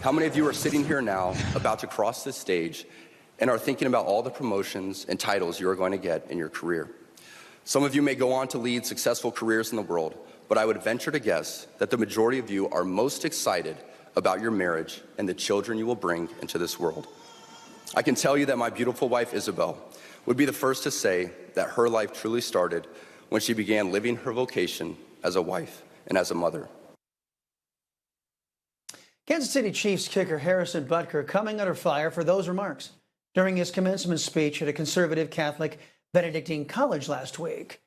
How many of you are sitting here now, about to cross this stage, and are thinking about all the promotions and titles you are going to get in your career? Some of you may go on to lead successful careers in the world, but I would venture to guess that the majority of you are most excited about your marriage and the children you will bring into this world. I can tell you that my beautiful wife, Isabel, would be the first to say that her life truly started when she began living her vocation as a wife and as a mother. Kansas City Chiefs kicker Harrison Butker coming under fire for those remarks during his commencement speech at a conservative Catholic Benedictine college last week.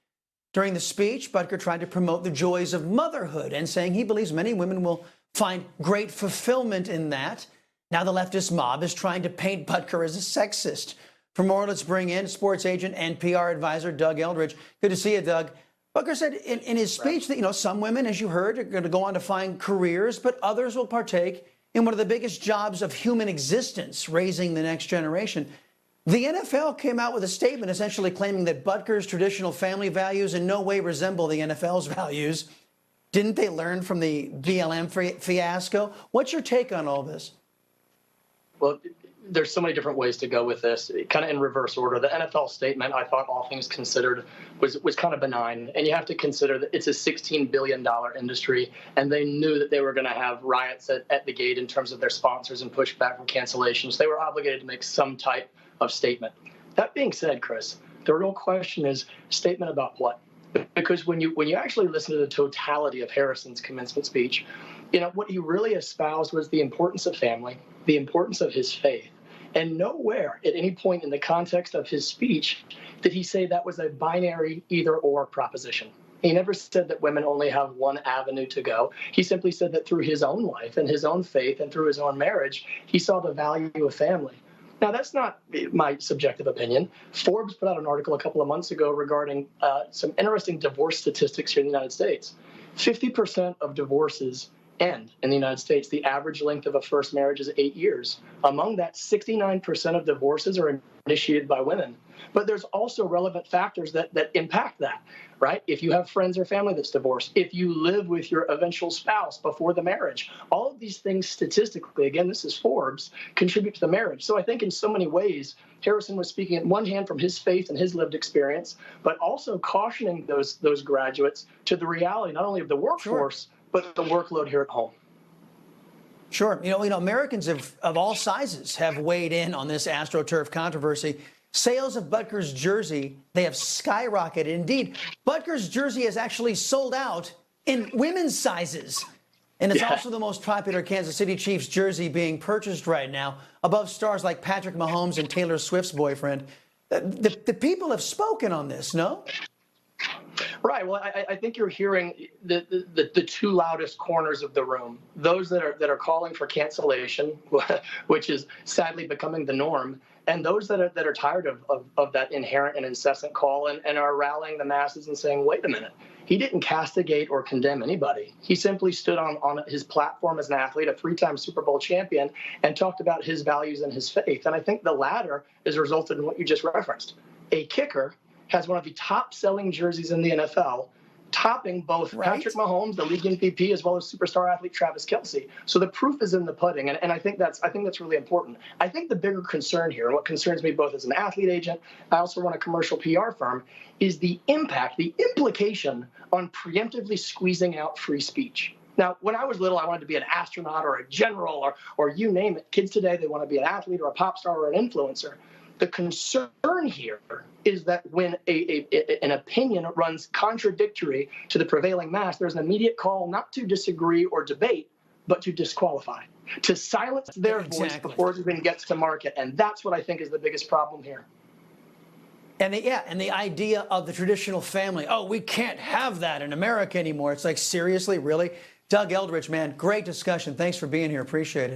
During the speech, Butker tried to promote the joys of motherhood and saying he believes many women will find great fulfillment in that. Now the leftist mob is trying to paint Butker as a sexist. For more, let's bring in sports agent and PR advisor Doug Eldridge. Good to see you, Doug. Butker said in his speech that, some women, as you heard, are going to go on to find careers, but others will partake in one of the biggest jobs of human existence, raising the next generation. The NFL came out with a statement essentially claiming that Butker's traditional family values in no way resemble the NFL's values. Didn't they learn from the BLM fiasco? What's your take on all this? Well, there's so many different ways to go with this, kind of in reverse order. The NFL statement, I thought, all things considered, was kind of benign. And you have to consider that it's a $16 billion industry, and they knew that they were going to have riots at the gate in terms of their sponsors and pushback for cancellations. They were obligated to make some type of statement. That being said, Chris, the real question is statement about what? Because when you actually listen to the totality of Harrison's commencement speech, what he really espoused was the importance of family, the importance of his faith. And nowhere at any point in the context of his speech did he say that was a binary either-or proposition. He never said that women only have one avenue to go. He simply said that through his own life and his own faith and through his own marriage, he saw the value of family. Now, that's not my subjective opinion. Forbes put out an article a couple of months ago regarding some interesting divorce statistics here in the United States. 50% of divorces end in the United States. The average length of a first marriage is 8 years. Among that, 69% of divorces are initiated by women. But there's also relevant factors that impact that, right? If you have friends or family that's divorced, if you live with your eventual spouse before the marriage, all of these things statistically, again, this is Forbes, contribute to the marriage. So I think in so many ways, Harrison was speaking on one hand from his faith and his lived experience, but also cautioning those graduates to the reality not only of the workforce, but the workload here at home. Sure. Americans of all sizes have weighed in on this AstroTurf controversy. Sales of Butker's jersey, they have skyrocketed. Indeed, Butker's jersey has actually sold out in women's sizes. And it's also the most popular Kansas City Chiefs jersey being purchased right now, above stars like Patrick Mahomes and Taylor Swift's boyfriend. The people have spoken on this, no? Right. Well, I think you're hearing the two loudest corners of the room. Those that are calling for cancellation, which is sadly becoming the norm, and those that are tired of that inherent and incessant call and are rallying the masses and saying, wait a minute, he didn't castigate or condemn anybody. He simply stood on his platform as an athlete, a three-time Super Bowl champion, and talked about his values and his faith. And I think the latter has resulted in what you just referenced. A kicker has one of the top-selling jerseys in the NFL, topping both Patrick Mahomes, the league MVP, as well as superstar athlete Travis Kelce. So the proof is in the pudding, and I think that's really important. I think the bigger concern here, and what concerns me both as an athlete agent, I also run a commercial PR firm, is the impact, the implication on preemptively squeezing out free speech. Now, when I was little, I wanted to be an astronaut or a general or you name it. Kids today, they want to be an athlete or a pop star or an influencer. The concern here is that when an opinion runs contradictory to the prevailing mass, there's an immediate call not to disagree or debate, but to disqualify, to silence their voice before it even gets to market. And that's what I think is the biggest problem here. And the idea of the traditional family. Oh, we can't have that in America anymore. It's like, seriously, really? Doug Eldridge, man, great discussion. Thanks for being here. Appreciate it.